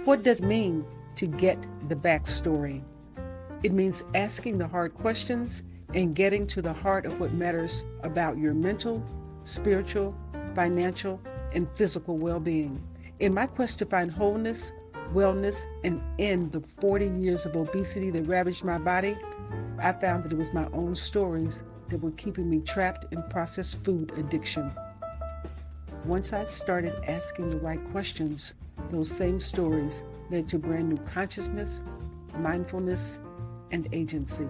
What does it mean to get the backstory? It means asking the hard questions and getting to the heart of what matters about your mental, spiritual, financial, and physical well-being. In my quest to find wholeness, wellness, and end the 40 years of obesity that ravaged my body, I found that it was my own stories that were keeping me trapped in processed food addiction. Once I started asking the right questions, those same stories led to brand new consciousness, mindfulness, and agency.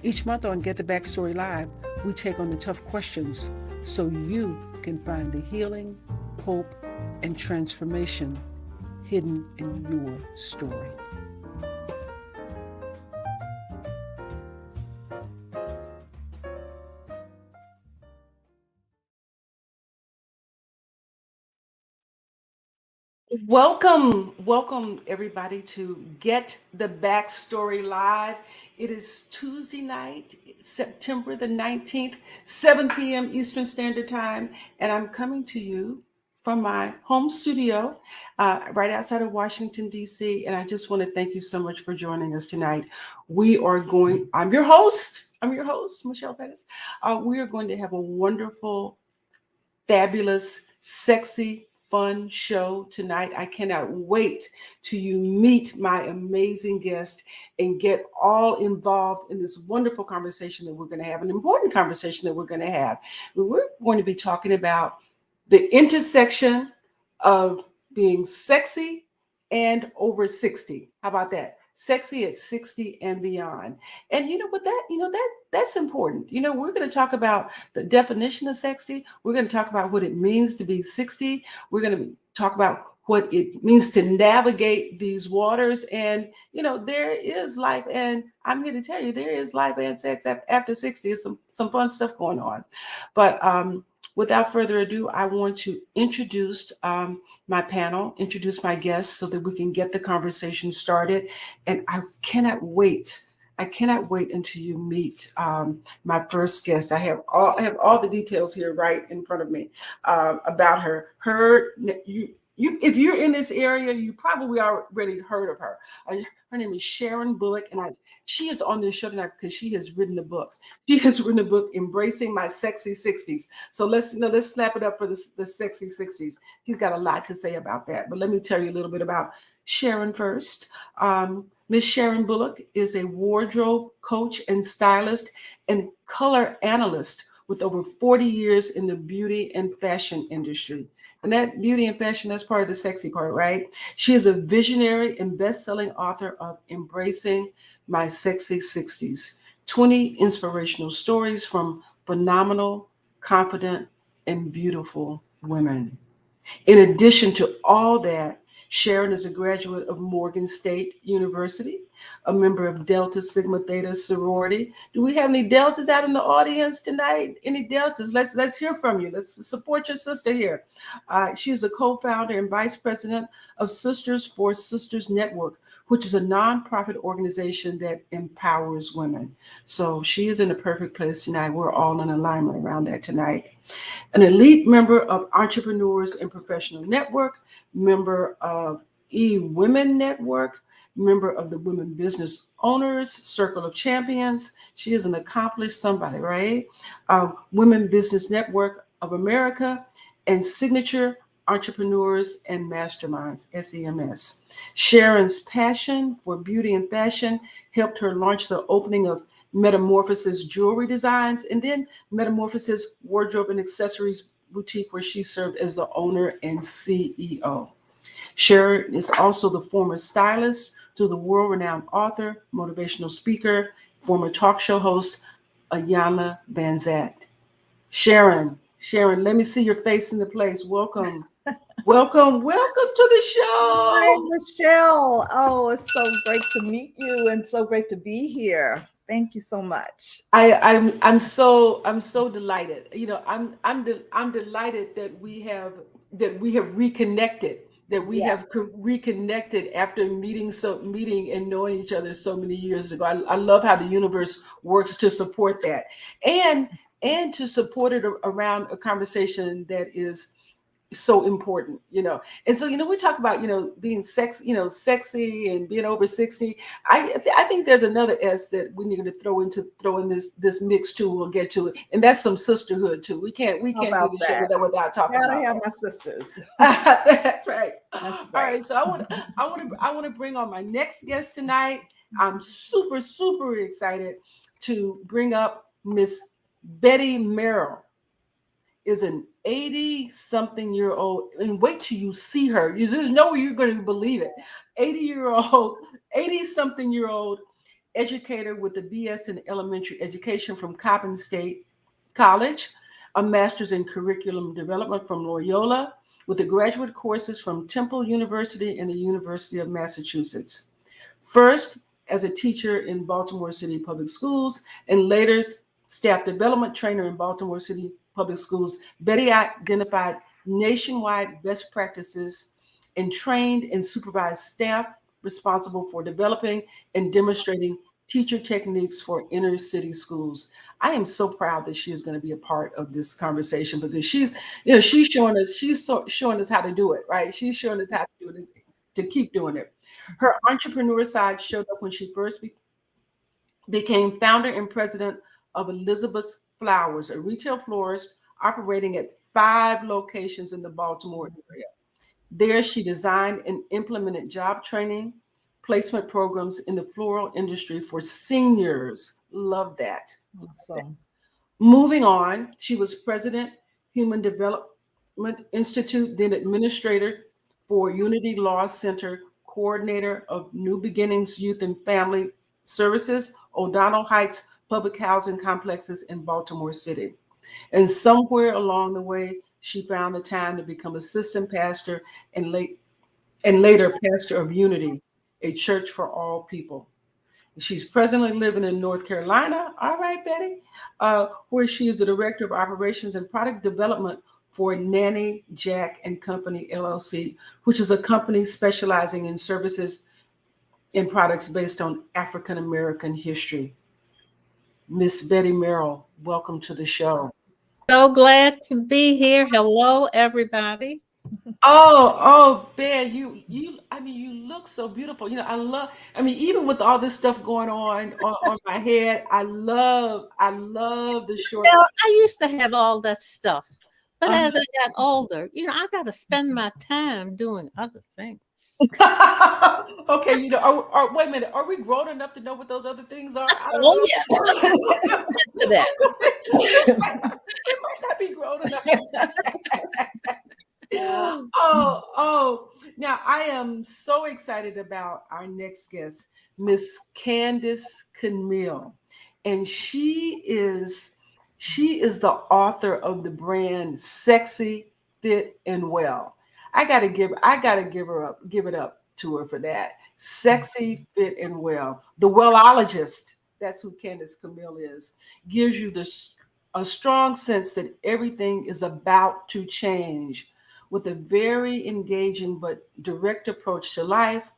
Each month on Get the Backstory Live, we take on the tough questions so you can find the healing, hope, and transformation hidden in your story. Welcome everybody to Get the Backstory Live. It is Tuesday night, September the 19th, 7 p.m. Eastern Standard Time, and I'm coming to you from my home studio right outside of Washington, D.C., and I just want to thank you so much for joining us tonight. I'm your host, Michelle Petties. We are going to have a wonderful, fabulous, sexy, fun show tonight. I cannot wait to you meet my amazing guest and get all involved in this wonderful conversation that we're going to have, an important conversation that we're going to have. We're going to be talking about the intersection of being sexy and over 60. How about that? Sexy at 60 and beyond. And that's important. We're going to talk about the definition of sexy. We're going to talk about what it means to be 60. We're going to talk about what it means to navigate these waters. And, there is life. And I'm here to tell you, there is life and sex after 60. It's some fun stuff going on. But without further ado, I want to introduce my panel, introduce my guests so that we can get the conversation started. And I cannot wait until you meet my first guest. I have all the details here right in front of me about her. If you're in this area, you probably already heard of her. Her name is Sharon Bullock, and she is on this show tonight because she has written a book. She has written a book, Embracing My Sexy 60s. So let's snap it up for the sexy 60s. He's got a lot to say about that. But let me tell you a little bit about Sharon first. Miss Sharon Bullock is a wardrobe coach and stylist and color analyst with over 40 years in the beauty and fashion industry. And that beauty and fashion, that's part of the sexy part, right? She is a visionary and best-selling author of Embracing My Sexy 60s, 20 inspirational stories from phenomenal, confident, and beautiful women. In addition to all that, Sharon is a graduate of Morgan State University, a member of Delta Sigma Theta sorority. Do we have any Deltas out in the audience tonight? Any Deltas? Let's hear from you. Let's support your sister here. She is a co-founder and vice president of Sisters for Sisters Network, which is a nonprofit organization that empowers women. So she is in a perfect place tonight. We're all in alignment around that tonight. An elite member of Entrepreneurs and Professional Network, member of E-Women Network, member of the Women Business Owners Circle of Champions. She is an accomplished somebody, right? Women Business Network of America and Signature Entrepreneurs and Masterminds, SEMS. Sharon's passion for beauty and fashion helped her launch the opening of Metamorphosis Jewelry Designs and then Metamorphosis Wardrobe and Accessories Boutique, where she served as the owner and CEO. Sharon is also the former stylist to the world-renowned author, motivational speaker, former talk show host, Ayanna Banzat. Sharon, let me see your face in the place. Welcome to the Hi, show. Michelle. Oh, it's so great to meet you and so great to be here. Thank you so much. I'm so delighted. I'm delighted that we have reconnected. That we Yes. have reconnected after meeting and knowing each other so many years ago. I love how the universe works to support that, and to support it around a conversation that is so important, And so, we talk about, being sexy and being over 60. I think there's another S that we need to throw in this mix too. We'll get to it. And that's some sisterhood too. We can't How do about the show that? without talking Gotta about have that. my sisters. That's right. That's All right. right. So I want to bring on my next guest tonight. I'm super, super excited to bring up Miss Betty Merrill. Is an 80-something-year-old, and wait till you see her. There's no way you're going to believe it. 80-something-year-old educator with a BS in elementary education from Coppin State College, a master's in curriculum development from Loyola, with the graduate courses from Temple University and the University of Massachusetts. First, as a teacher in Baltimore City Public Schools, and later staff development trainer in Baltimore City Public Schools, Betty identified nationwide best practices and trained and supervised staff responsible for developing and demonstrating teacher techniques for inner city schools. I am so proud that she is going to be a part of this conversation because she's showing us how to do it, right? She's showing us how to do it, to keep doing it. Her entrepreneur side showed up when she first became founder and president of Elizabeth's Flowers, a retail florist operating at 5 locations in the Baltimore area. There, she designed and implemented job training, placement programs in the floral industry for seniors. Love that. Awesome. Moving on, she was president, Human Development Institute, then administrator for Unity Law Center, coordinator of New Beginnings Youth and Family Services, O'Donnell Heights Public Housing Complexes in Baltimore City. And somewhere along the way, she found the time to become assistant pastor and later pastor of Unity, a church for all people. She's presently living in North Carolina. All right, Betty, where she is the director of operations and product development for Nanny Jack and Company LLC, which is a company specializing in services and products based on African American history. Miss Betty Merrill, welcome to the show. So glad to be here. Hello, everybody. Ben, you look so beautiful. Even with all this stuff going on my head, I love the short. Well, I used to have all that stuff, but as I got older, I got to spend my time doing other things. Okay, wait a minute. Are we grown enough to know what those other things are? I don't Oh, know. yes. To that. It might not be grown enough. Now I am so excited about our next guest, Miss Candice Camille. And she is the author of the brand Sexy, Fit, and Well. I gotta give it up to her for that. Sexy, Fit, and Well. The wellologist, that's who Candice Camille is, gives you a strong sense that everything is about to change. With a very engaging but direct approach to life,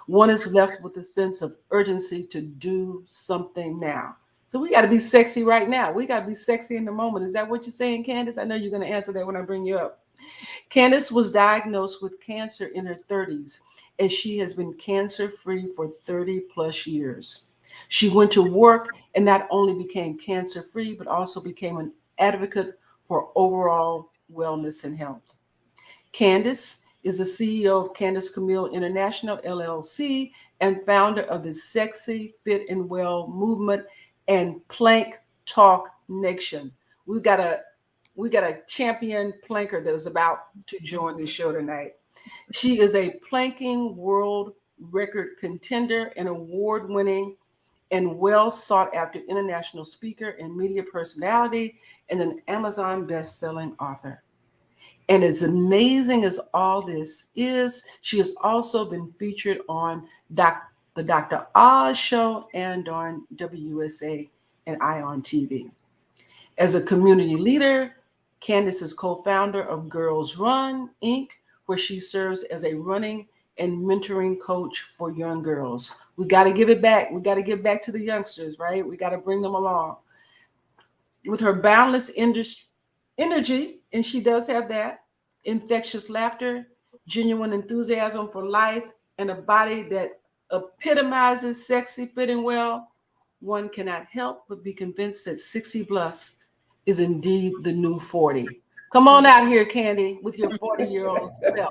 one is left with a sense of urgency to do something now. So we got to be sexy right now. We got to be sexy in the moment. Is that what you're saying, Candice? I know you're going to answer that when I bring you up. Candice was diagnosed with cancer in her 30s, and she has been cancer-free for 30 plus years. She went to work and not only became cancer-free, but also became an advocate for overall wellness and health. Candice is the CEO of Candice Camille International LLC and founder of the Sexy, Fit, and Well movement and Plank Talk Nation. We got a champion planker that is about to join the show tonight. She is a planking world record contender, an award-winning and well sought after international speaker and media personality, and an Amazon best-selling author. And as amazing as all this is, she has also been featured on the Dr. Oz show and on WUSA and ION TV. As a community leader, Candice is co-founder of Girls Run, Inc., where she serves as a running and mentoring coach for young girls. We got to give it back. We got to give back to the youngsters, right? We got to bring them along. With her boundless energy, and she does have that, infectious laughter, genuine enthusiasm for life, and a body that epitomizes sexy fitting well, one cannot help but be convinced that 60 plus is indeed the new 40. Come on out here, Candy, with your 40-year-old self.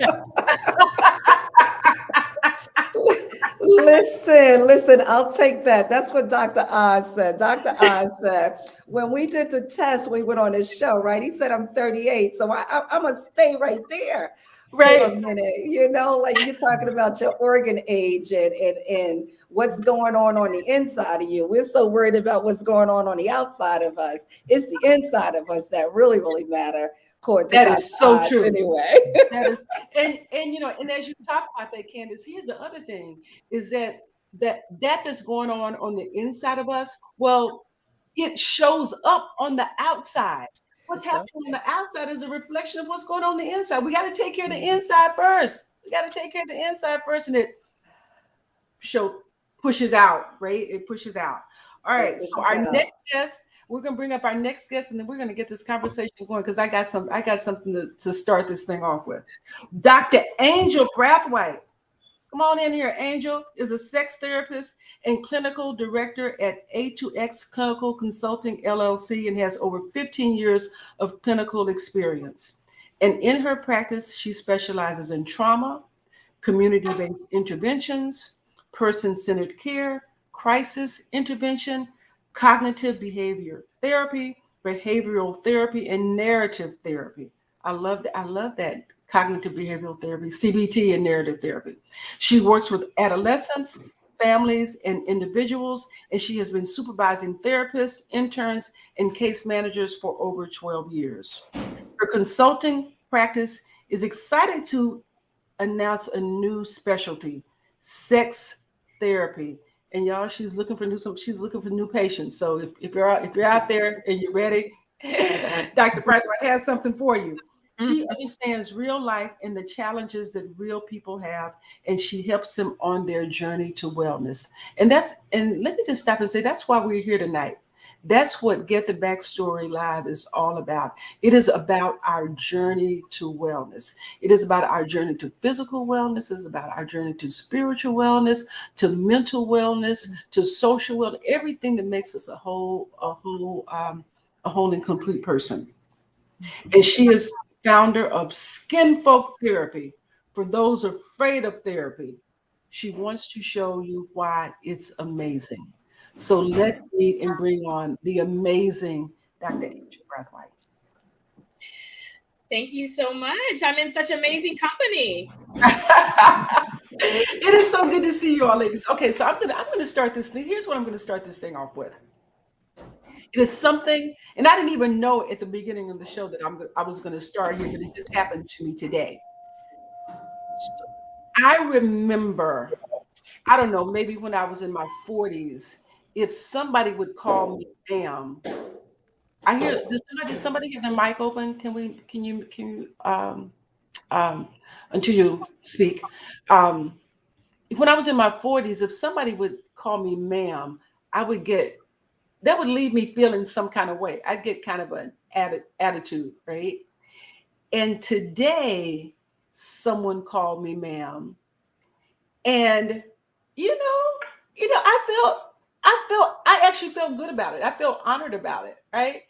Listen, I'll take that. That's what Dr. Oz said. Dr. Oz said, when we did the test, we went on his show, right? He said, I'm 38. So I'm going to stay right there for a Right. minute. You know, like you're talking about your organ age and what's going on the inside of you. We're so worried about what's going on the outside of us. It's the inside of us that really, really matter. According to That Dr. is so Oz, true. anyway. That is, and you know, and as you talk about that, Candice, here's the other thing: is that that's going on the inside of us. Well, it shows up on the outside. What's happening on the outside is a reflection of what's going on the inside. We got to take care of the inside first. We got to take care of the inside first, and it pushes out, right? It pushes out. All right. So our next guest, we're gonna bring up our next guest, and then we're gonna get this conversation going because I got something to start this thing off with. Dr. Angel Braithwaite. Come on in here. Angel is a sex therapist and clinical director at A2X Clinical Consulting LLC and has over 15 years of clinical experience. And in her practice, she specializes in trauma, community-based interventions, person-centered care, crisis intervention, cognitive behavior therapy, behavioral therapy, and narrative therapy. I love that. Cognitive behavioral therapy, CBT, and narrative therapy. She works with adolescents, families, and individuals, and she has been supervising therapists, interns, and case managers for over 12 years. Her consulting practice is excited to announce a new specialty, sex therapy. And y'all, she's looking for new patients. So if you're out there and you're ready, Dr. Braithwaite has something for you. She understands real life and the challenges that real people have, and she helps them on their journey to wellness. And let me just stop and say that's why we're here tonight. That's what Get the Backstory Live is all about. It is about our journey to wellness. It is about our journey to physical wellness. It's about our journey to spiritual wellness, to mental wellness, to social wellness, everything that makes us a whole and complete person. And she is founder of Skin Folk Therapy. For those afraid of therapy, she wants to show you why it's amazing. So let's meet and bring on the amazing Dr. Angel Braithwaite. Thank you so much. I'm in such amazing company. It is so good to see you all, ladies. Okay, so I'm gonna start this thing. Here's what I'm gonna start this thing off with. It is something, and I didn't even know at the beginning of the show that I was going to start here, but it just happened to me today. I remember, I don't know, maybe when I was in my 40s, if somebody would call me ma'am. I hear, does somebody have the mic open? Can you until you speak? When I was in my 40s, if somebody would call me ma'am, that would leave me feeling some kind of way. I'd get kind of an attitude, right? And today, someone called me ma'am, and I actually felt good about it. I felt honored about it, right?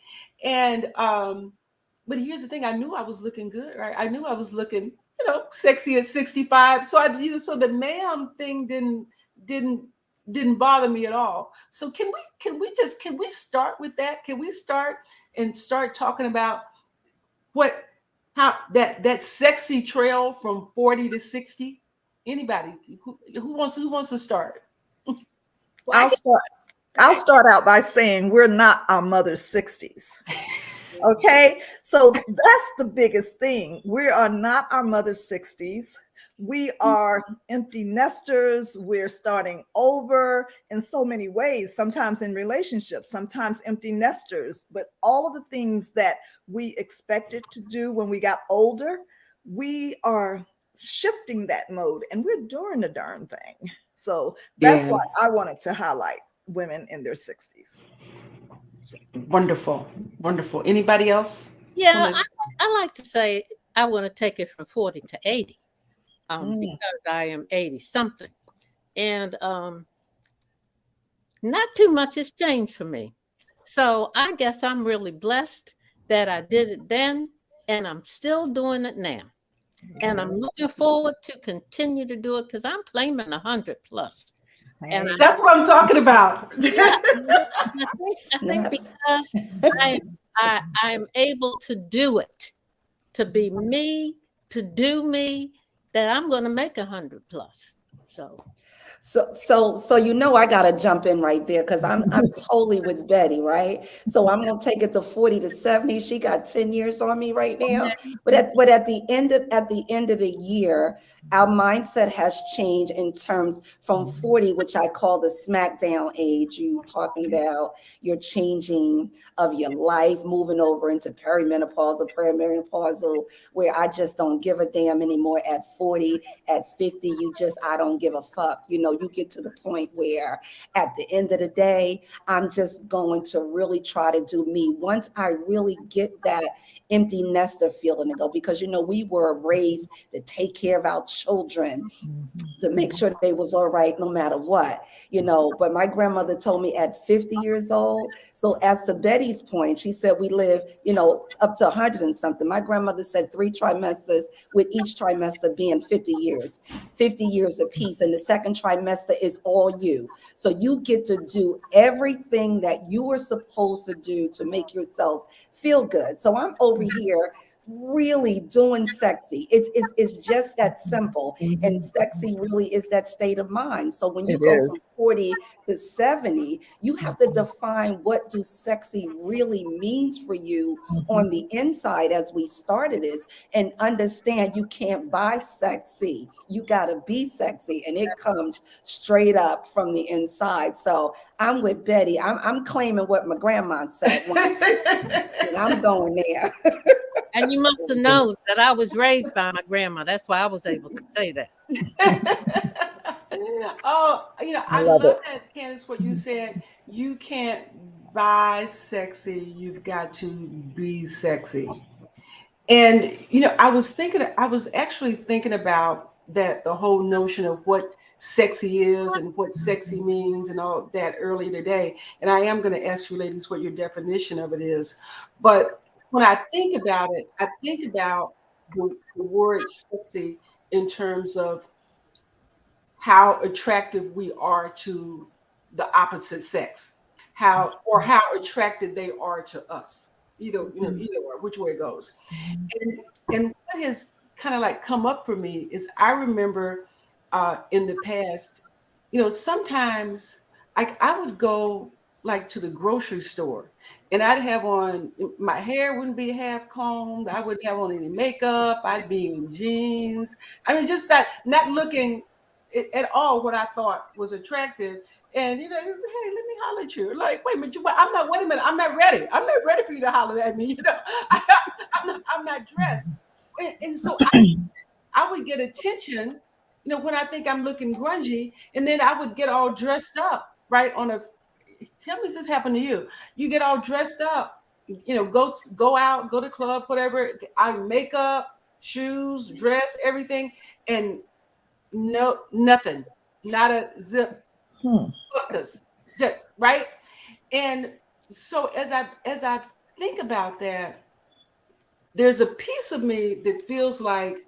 And but here's the thing: I knew I was looking good, right? I knew I was looking, sexy at 65. So so the ma'am thing didn't bother me at all. So can we start with that? Can we start talking about how that sexy trail from 40 to 60? Anybody who wants to start? Well, I'll start out by saying we're not our mother's 60s. Okay, so that's the biggest thing. We are not our mother's 60s. We are empty nesters. We're starting over in so many ways, sometimes in relationships, sometimes empty nesters. But all of the things that we expected to do when we got older, we are shifting that mode and we're doing the darn thing. So that's why I wanted to highlight women in their 60s. Wonderful. Anybody else? Yeah, I like to say I want to take it from 40 to 80 because I am 80 something. And not too much has changed for me. So I guess I'm really blessed that I did it then, and I'm still doing it now. And I'm looking forward to continue to do it because I'm claiming 100 plus. And that's what I'm talking about. I think because I'm able to do it, to be me, to do me, that I'm going to make 100 plus. So you know I gotta jump in right there because I'm totally with Betty, right? So I'm gonna take it to 40 to 70. She got 10 years on me right now. But at the end of the year, our mindset has changed in terms from 40, which I call the smackdown age. You talking about your changing of your life, moving over into perimenopausal, where I just don't give a damn anymore at 40, at 50, I don't give a fuck. You know, you get to the point where at the end of the day, I'm just going to really try to do me. Once I really get that empty nester feeling to go, because, you know, we were raised to take care of our children, to make sure they was all right no matter what, you know. But my grandmother told me at 50 years old, so as to Betty's point, she said we live, you know, up to 100 and something. My grandmother said 3 trimesters, with each trimester being 50 years apiece. And the second trimester is all you. So you get to do everything that you were supposed to do to make yourself feel good. So I'm over here really doing sexy. It's just that simple. And sexy really is that state of mind. So when you go from 40 to 70, you have to define what do sexy really means for you on the inside, as we started this, and understand you can't buy sexy. You got to be sexy, and it comes straight up from the inside. So I'm with Betty. I'm claiming what my grandma said, and I'm going there. And you must have known that I was raised by my grandma. That's why I was able to say that. Oh, you know, I love that, Candice, what you said. You can't buy sexy. You've got to be sexy. And, you know, I was actually thinking about that, the whole notion of what sexy is and what sexy means and all that earlier today. And I am going to ask you ladies what your definition of it is. But when I think about it, I think about the word sexy in terms of how attractive we are to the opposite sex, how attracted they are to us, either or, which way it goes. And what has kind of like come up for me is I remember in the past, you know, sometimes I would go like to the grocery store, and I'd have on, my hair wouldn't be half combed, I wouldn't have on any makeup, I'd be in jeans. I mean, just not looking at all what I thought was attractive. And, you know, hey, let me holler at you. Like, wait a minute, I'm not ready. I'm not ready for you to holler at me. You know, I'm not dressed. And so I would get attention, you know, when I think I'm looking grungy, and then I would get all dressed up, right? Tell me if this happened to you. You get all dressed up, you know, go out, go to club, whatever, makeup, shoes, dress, everything, and no, nothing, not a zip, focus, right? And so as I think about that, there's a piece of me that feels like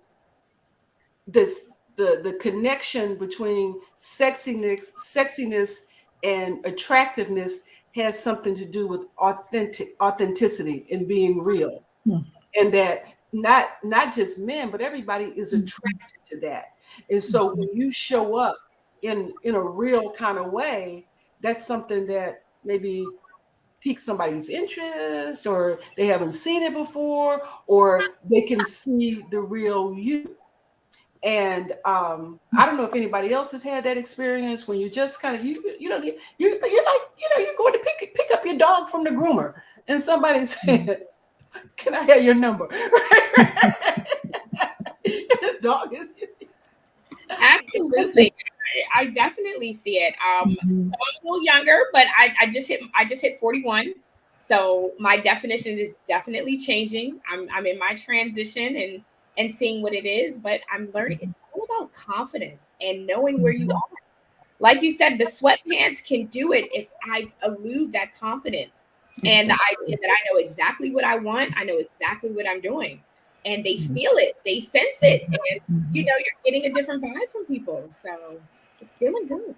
the connection between sexiness and attractiveness has something to do with authenticity and being real. And that not just men, but everybody is attracted to that. And so when you show up in a real kind of way, that's something that maybe piques somebody's interest, or they haven't seen it before, or they can see the real you. And I don't know if anybody else has had that experience when you just kind of you're like, you know, you're going to pick up your dog from the groomer, and somebody said, "Can I have your number?" The dog is absolutely. I definitely see it. I'm a little younger, but I just hit 41. So my definition is definitely changing. I'm in my transition, and and seeing what it is. But I'm learning it's all about confidence and knowing where you are. Like you said, the sweatpants can do it if I elude that confidence and the idea that I know exactly what I want, I know exactly what I'm doing. And they feel it, they sense it, and you're getting a different vibe from people. So it's feeling good.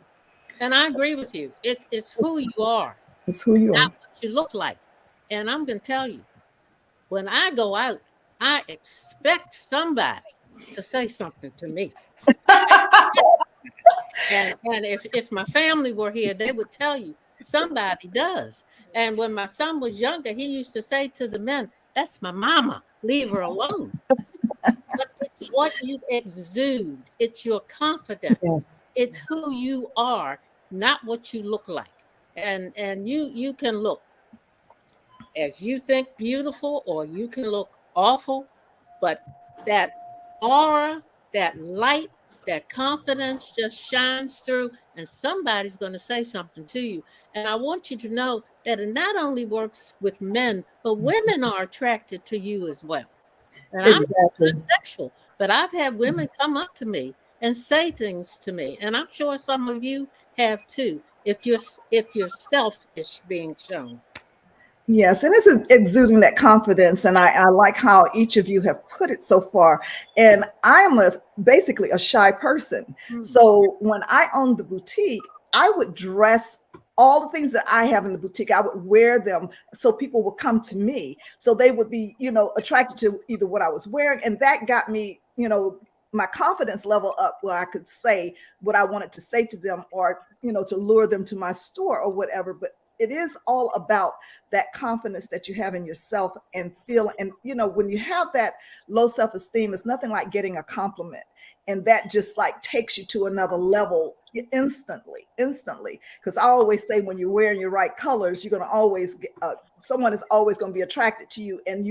And I agree with you. It's who you are. It's who you are. Not what you look like. And I'm going to tell you, when I go out, I expect somebody to say something to me. And if my family were here, they would tell you somebody does. And when my son was younger, he used to say to the men, "That's my mama. Leave her alone." But it's what you exude. It's your confidence. Yes. It's who you are, not what you look like. And you can look as you think beautiful, or you can look awful, but that aura, that light, that confidence just shines through, and somebody's going to say something to you. And I want you to know that it not only works with men, but women are attracted to you as well. And Exactly. I'm not sexual, but I've had women come up to me and say things to me, and I'm sure some of you have too, if your self is being shown. Yes, and this is exuding that confidence, and I like how each of you have put it so far. And I am basically a shy person. So when I owned the boutique, I would dress all the things that I have in the boutique. I would wear them so people would come to me. So they would be, attracted to either what I was wearing, and that got me, my confidence level up, where I could say what I wanted to say to them, or to lure them to my store or whatever. But it is all about that confidence that you have in yourself and feel. And, when you have that low self-esteem, it's nothing like getting a compliment. And that just like takes you to another level instantly. Because I always say, when you're wearing your right colors, you're going to always get, someone is always going to be attracted to you. And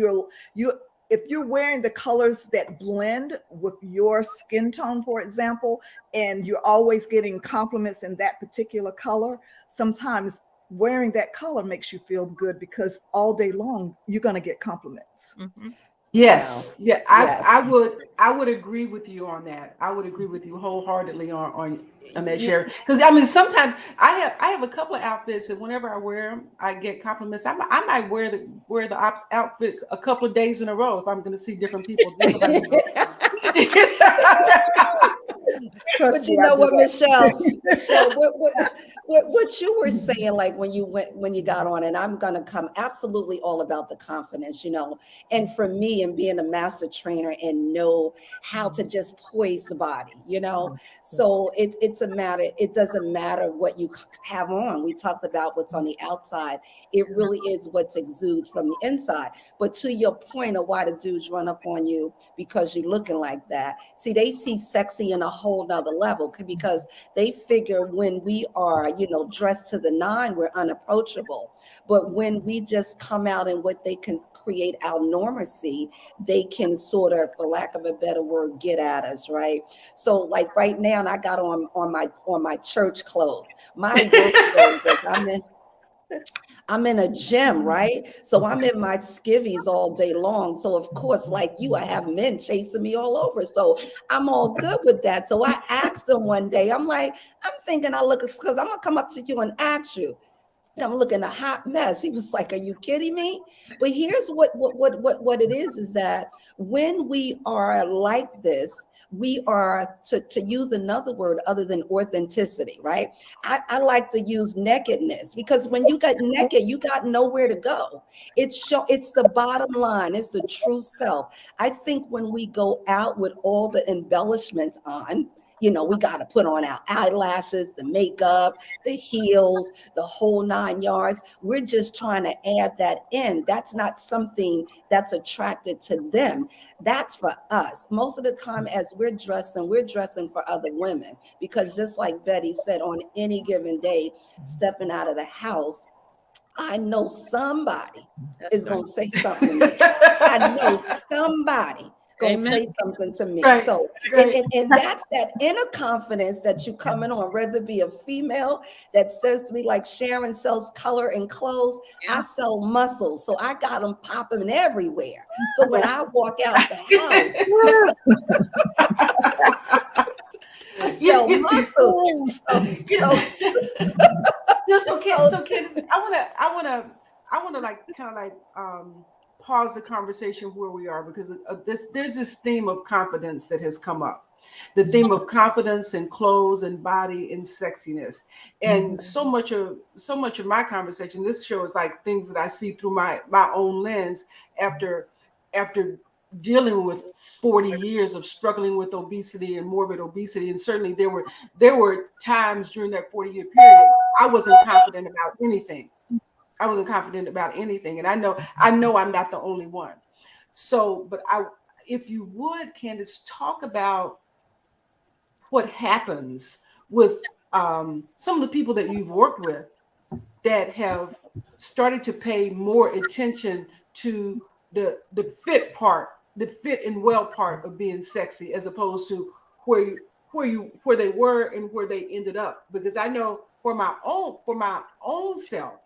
if you're wearing the colors that blend with your skin tone, for example, and you're always getting compliments in that particular color, sometimes wearing that color makes you feel good, because all day long you're going to get compliments. Yes. Wow. Yeah. Yes. I would agree with you on that. I would agree with you wholeheartedly on that, Sharon. Because I mean, sometimes I have a couple of outfits, and whenever I wear them, I get compliments. I might wear the outfit a couple of days in a row if I'm going to see different people. But you know what, Michelle, what you were saying, like when you got on, and I'm gonna come absolutely all about the confidence, and for me, and being a master trainer and know how to just poise the body, so it's a matter. It doesn't matter what you have on. We talked about what's on the outside. It really is what's exudes from the inside. But to your point of why the dudes run up on you because you're looking like that. See, they see sexy in a whole nother level, because they figure when we are, dressed to the nine, we're unapproachable. But when we just come out in what they can create our normacy, they can sort of, for lack of a better word, get at us, right? So like right now, and I got on my church clothes, my work clothes, I'm in a gym, right? So I'm in my skivvies all day long. So of course, like you, I have men chasing me all over. So I'm all good with that. So I asked him one day, I'm thinking I look, because I'm gonna come up to you and ask you, I'm looking a hot mess. He was like, "Are you kidding me?" But here's what it is that when we are like this, we are, to use another word other than authenticity, right? I like to use nakedness, because when you got naked, you got nowhere to go. It's the bottom line. It's the true self. I think when we go out with all the embellishments on, we got to put on our eyelashes, the makeup, the heels, the whole 9 yards. We're just trying to add that in. That's not something that's attracted to them. That's for us. Most of the time, as we're dressing for other women, because just like Betty said, on any given day, stepping out of the house, I know somebody is going to say something to me. I know somebody gonna Amen. say something to me. Right. So, and that's that inner confidence that you coming on, whether it be a female that says to me, like, Sharon sells color and clothes, I sell muscles. So I got them popping everywhere. So when I walk out the house, I sell muscles. So Candice, I wanna like kind of like pause the conversation where we are, because there's this theme of confidence that has come up, the theme of confidence and clothes and body and sexiness, and so much of my conversation, this show is like things that I see through my own lens after dealing with 40 years of struggling with obesity and morbid obesity. And certainly there were times during that 40-year period I wasn't confident about anything. And I know I'm not the only one. So, but if you would, Candice, talk about what happens with some of the people that you've worked with that have started to pay more attention to the fit part, the fit and well part of being sexy, as opposed to where they were and where they ended up. Because I know for my own self,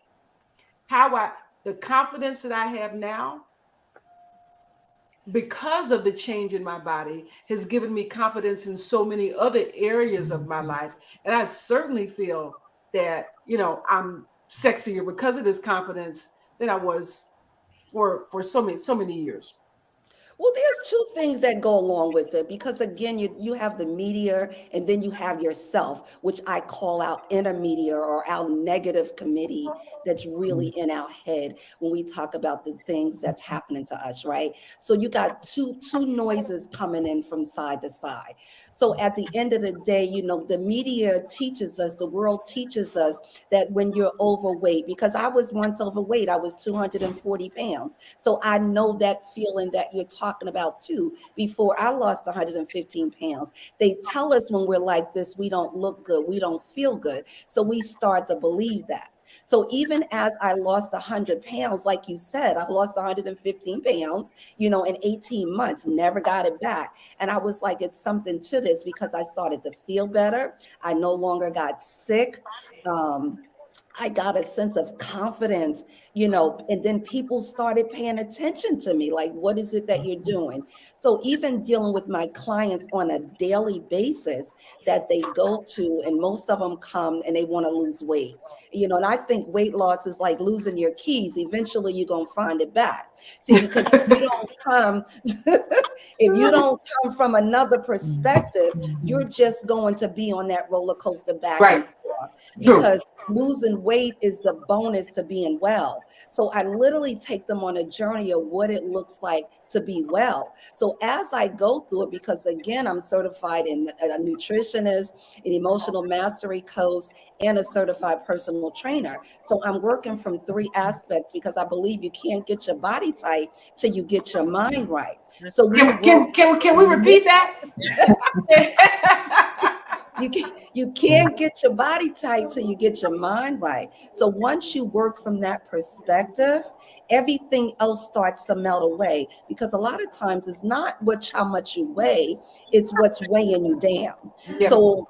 the confidence that I have now, because of the change in my body, has given me confidence in so many other areas of my life. And I certainly feel that, I'm sexier because of this confidence than I was for so many years. Well, there's two things that go along with it, because again, you have the media and then you have yourself, which I call our inner media or our negative committee that's really in our head when we talk about the things that's happening to us, right? So you got two noises coming in from side to side. So at the end of the day, the media teaches us, the world teaches us that when you're overweight, because I was once overweight, I was 240 pounds. So I know that feeling that you're talking about too. Before I lost 115 pounds, they tell us when we're like this, we don't look good, we don't feel good. So we start to believe that. So even as I lost 100 pounds, like you said, I lost 115 pounds, in 18 months, never got it back. And I was like, it's something to this, because I started to feel better. I no longer got sick. I got a sense of confidence, and then people started paying attention to me. Like, what is it that you're doing? So even dealing with my clients on a daily basis that they go to, and most of them come and they want to lose weight, and I think weight loss is like losing your keys. Eventually you're going to find it back. See, because if you don't come from another perspective, you're just going to be on that roller coaster back Right. and forth, because losing weight is the bonus to being well. So I literally take them on a journey of what it looks like to be well. So as I go through it, because again, I'm certified in a nutritionist, an emotional mastery coach, and a certified personal trainer. So I'm working from three aspects, because I believe you can't get your body tight till you get your mind right. So can we repeat that? You can't get your body tight till you get your mind right. So once you work from that perspective, everything else starts to melt away, because a lot of times it's not how much you weigh, it's what's weighing you down. Yeah. So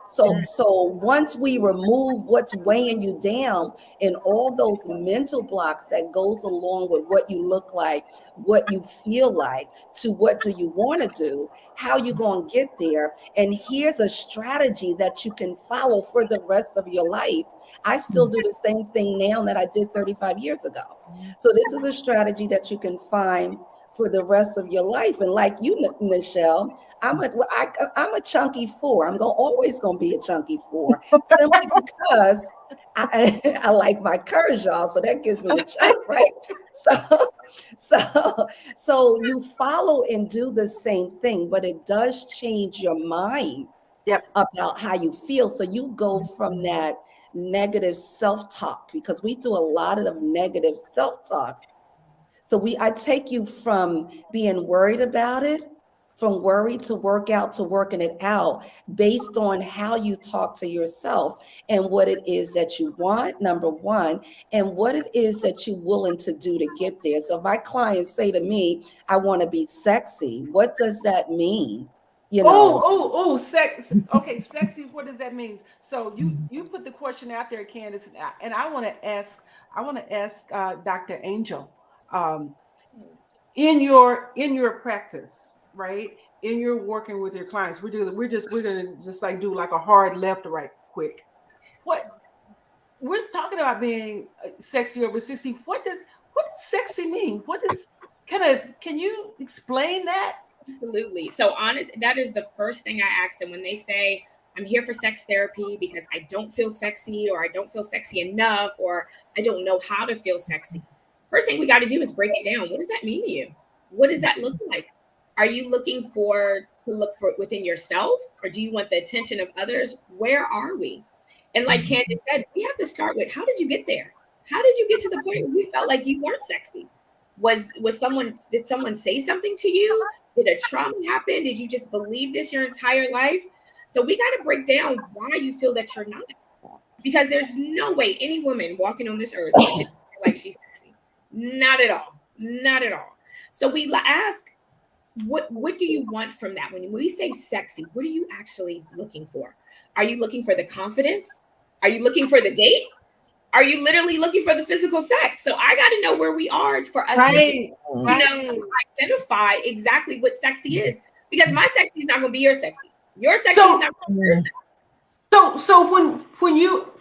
once we remove what's weighing you down and all those mental blocks that goes along with what you look like, what you feel like, to what do you want to do, how you going to get there, and here's a strategy that you can follow for the rest of your life. I still do the same thing now that I did 35 years ago. So this is a strategy that you can find for the rest of your life. And like you, Nichelle, I'm a chunky 4. I'm always going to be a chunky 4, simply because I like my curves, y'all. So that gives me the chunk, right? So you follow and do the same thing, but it does change your mind about how you feel. So you go from that negative self-talk, because we do a lot of negative self-talk. So I take you from being worried about it from worry to workout to working it out based on how you talk to yourself and what it is that you want, number one, and what it is that you're willing to do to get there. So my clients say to me, I want to be sexy. What does that mean? You know, Sex. Okay, sexy. What does that mean? So you put the question out there, Candice, and I want to ask. I want to ask Dr. Angel, um, in your practice, right? In your working with your clients, we're gonna just like do like a hard left or right quick. What we're talking about being sexy over 60. What does sexy mean? What does can you explain that? Absolutely. So honest, that is the first thing I ask them when they say, I'm here for sex therapy because I don't feel sexy, or I don't feel sexy enough, or I don't know how to feel sexy. First thing we got to do is break it down. What does that mean to you? What does that look like? Are you looking to look for it within yourself, or do you want the attention of others? Where are we? And like Candice said, we have to start with, how did you get there? How did you get to the point where you felt like you weren't sexy? Did someone say something to you? Did a trauma happen? Did you just believe this your entire life? So we got to break down why you feel that you're not. Because there's no way any woman walking on this earth should feel like she's sexy. Not at all. Not at all. So we ask, what do you want from that? When we say sexy, what are you actually looking for? Are you looking for the confidence? Are you looking for the date? Are you literally looking for the physical sex? So I got to know where we are for us to identify exactly what sexy is. Because my sexy is not going to be your sexy. Your sexy is not going to be your sexy. So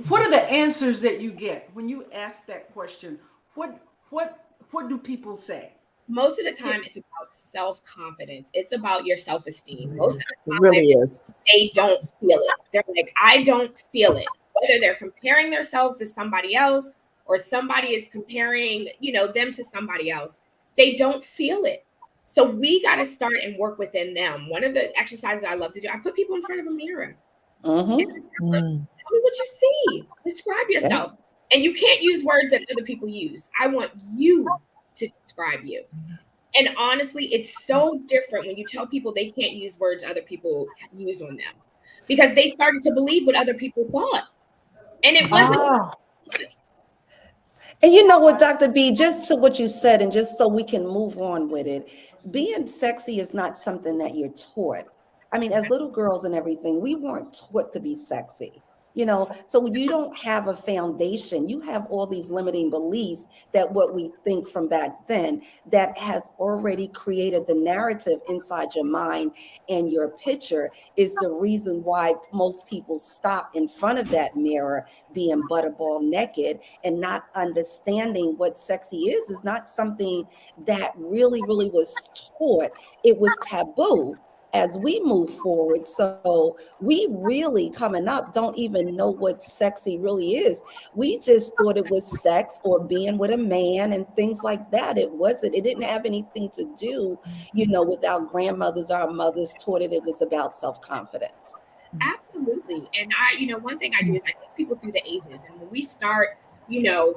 what are the answers that you get when you ask that question? What do people say? Most of the time, it's about self-confidence. It's about your self-esteem. Most of the time, it really is. They don't feel it. They're like, I don't feel it. Whether they're comparing themselves to somebody else, or somebody is comparing, them to somebody else, they don't feel it. So we got to start and work within them. One of the exercises I love to do, I put people in front of a mirror. And tell me what you see. Describe yourself. And you can't use words that other people use. I want you to describe you. And honestly, it's so different when you tell people they can't use words other people use on them, because they started to believe what other people thought. And it wasn't. And you know what, Dr. B, just to what you said, and just so we can move on with it, being sexy is not something that you're taught. I mean, as little girls and everything, we weren't taught to be sexy. So you don't have a foundation. You have all these limiting beliefs that what we think from back then that has already created the narrative inside your mind, and your picture is the reason why most people stop in front of that mirror being butterball naked and not understanding what sexy is not something that really was taught. It was taboo as we move forward. So we really coming up don't even know what sexy really is. We just thought it was sex or being with a man and things like that. It didn't have anything to do, with our grandmothers, our mothers taught it was about self-confidence. Absolutely. And one thing I do is I take people through the ages. And when we start,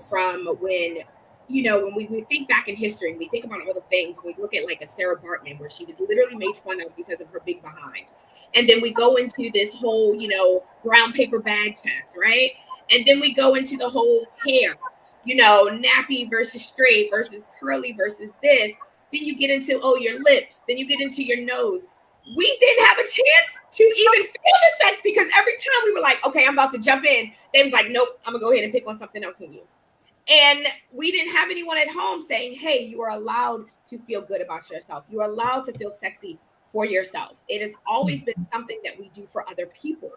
from when when we think back in history and we think about all the things, we look at like a Sarah Bartman, where she was literally made fun of because of her big behind. And then we go into this whole, brown paper bag test, right? And then we go into the whole hair, nappy versus straight versus curly versus this. Then you get into, your lips. Then you get into your nose. We didn't have a chance to even feel the sexy, because every time we were like, okay, I'm about to jump in, they was like, nope, I'm gonna go ahead and pick on something else on you. And we didn't have anyone at home saying, hey, you are allowed to feel good about yourself. You are allowed to feel sexy for yourself. It has always been something that we do for other people.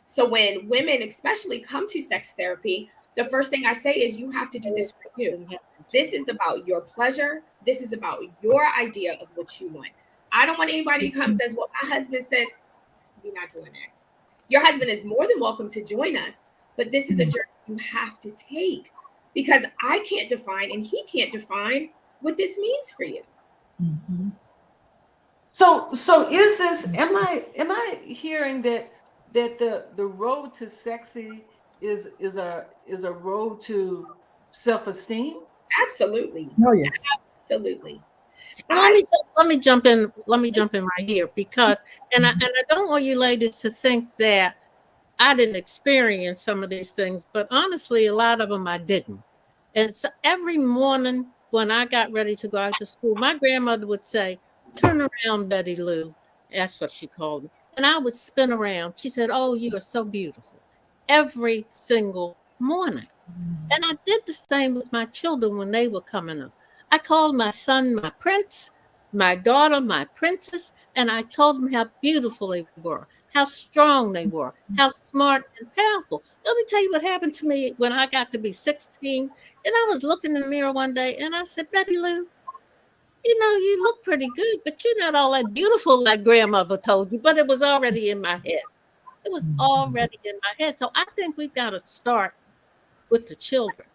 So when women especially come to sex therapy, the first thing I say is, you have to do this for you. This is about your pleasure. This is about your idea of what you want. I don't want anybody who comes and says, well, my husband says, you're not doing that. Your husband is more than welcome to join us, but this is a journey you have to take, because I can't define and he can't define what this means for you. Mm-hmm. So is this, am I hearing that the road to sexy is a road to self-esteem? Absolutely. Oh yes. Absolutely. And let me jump in. Let me jump in right here because, and I don't want you ladies to think that I didn't experience some of these things, but honestly, a lot of them I didn't. And so every morning when I got ready to go out to school, my grandmother would say, "Turn around, Betty Lou." That's what she called me. And I would spin around. She said, "Oh, you are so beautiful." Every single morning. And I did the same with my children when they were coming up. I called my son my prince, my daughter my princess, and I told them how beautiful they were, how strong they were, how smart and powerful. Let me tell you what happened to me when I got to be 16. And I was looking in the mirror one day and I said, "Betty Lou, you know, you look pretty good, but you're not all that beautiful like grandmother told you." But it was already in my head. It was already in my head. So I think we've got to start with the children.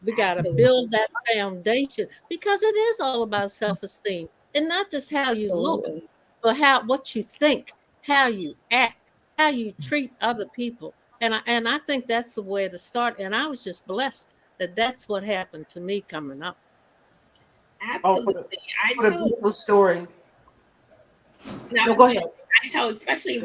We got to Absolutely. build that foundation because it is all about self-esteem and not just how you look, Absolutely. but what you think, how you act, how you treat other people. And I think that's the way to start. And I was just blessed that that's what happened to me coming up. Oh, Absolutely. I what a tell beautiful story. now No, go ahead. I tell especially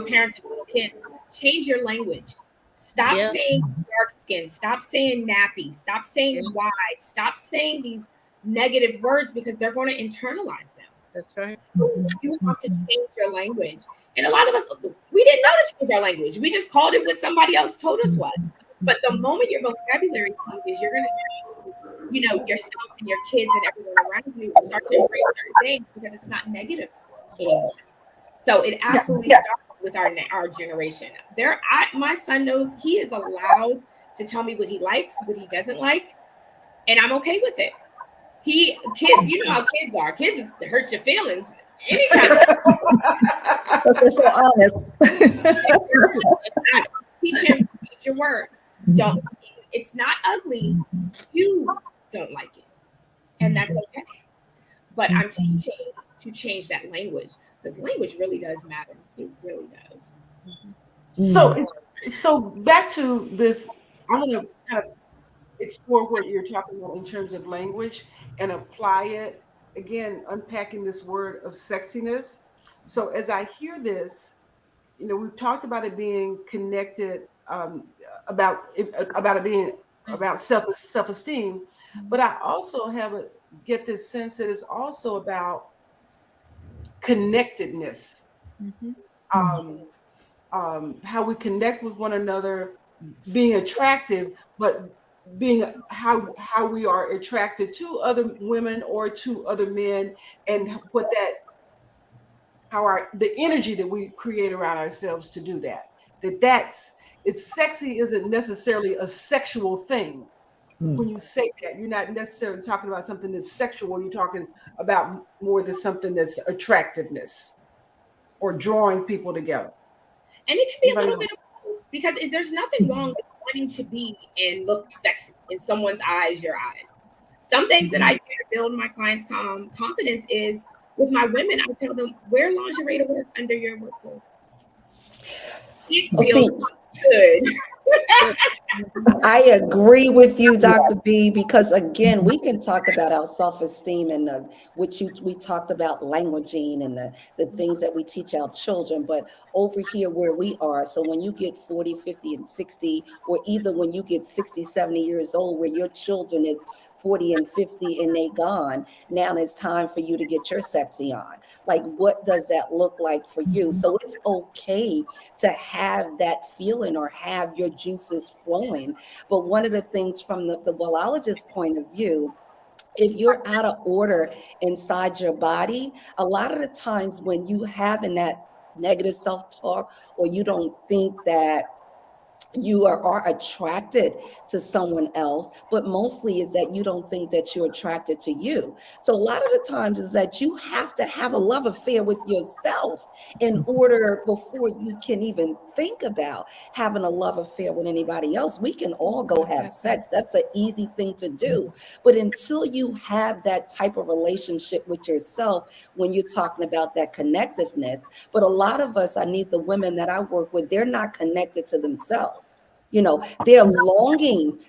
parents of little kids, change your language. Stop Yeah, saying dark skin, stop saying nappy, stop yeah, saying wide, stop saying these negative words because they're going to internalize them. that's right. So you have to change your language. And a lot of us, we didn't know to change our language. We just called it what somebody else told us was. But the moment your vocabulary changes, you're going to see, yourself and your kids and everyone around you start to embrace certain things because it's not negative anymore. So it absolutely starts with our generation. My son knows he is allowed to tell me what he likes, what he doesn't like, and I'm okay with it. Kids, you know how kids are. Kids, it hurts your feelings anytime. Because they're so honest. Teach him your words. Don't. It's not ugly. You don't like it, and that's okay. But I'm teaching to change that language because language really does matter. It really does. So back to this, I want to kind of explore what you're talking about in terms of language and apply it again, unpacking this word of sexiness. So as I hear this, we've talked about it being connected, about it being about self-esteem, but I also get this sense that it's also about connectedness. How we connect with one another, being attractive, but being how we are attracted to other women or to other men, and what that how the energy that we create around ourselves to do that. It's sexy isn't necessarily a sexual thing. When you say that, you're not necessarily talking about something that's sexual. You're talking about more than something that's attractiveness or drawing people together. And it can be a Anybody little want- bit of both because there's nothing wrong with wanting to be and look sexy in someone's eyes, your eyes. Some things that I do to build my clients' confidence is with my women, I tell them, wear lingerie to work under your work clothes. It Well, see, feels good. I agree with you, Dr. B, because again, we can talk about our self-esteem and we talked about languaging and the things that we teach our children, but over here where we are, so when you get 40, 50, and 60, or either when you get 60, 70 years old, where your children is 40 and 50 and they gone, now it's time for you to get your sexy on. Like, what does that look like for you? So it's okay to have that feeling or have your juices flowing. But one of the things from the biologist point of view, if you're out of order inside your body, a lot of the times when you having that negative self-talk, or you don't think that you are attracted to someone else, but mostly is that you don't think that you're attracted to you. So a lot of the times is that you have to have a love affair with yourself in order before you can even think about having a love affair with anybody else. We can all go have sex. That's an easy thing to do. But until you have that type of relationship with yourself, when you're talking about that connectiveness, but a lot of us, I need the women that I work with, they're not connected to themselves. You know, they're longing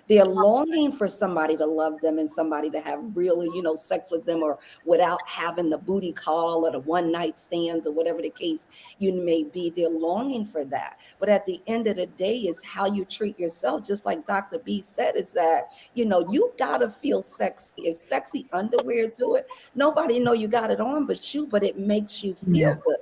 for somebody to love them and somebody to have really, you know, sex with them, or without having the booty call or the one night stands or whatever the case you may be. They're longing for that. But at the end of the day, is how you treat yourself. Just like Dr. B said, is that, you know, you gotta feel sexy. If sexy underwear do it, nobody know you got it on but you, but it makes you feel good.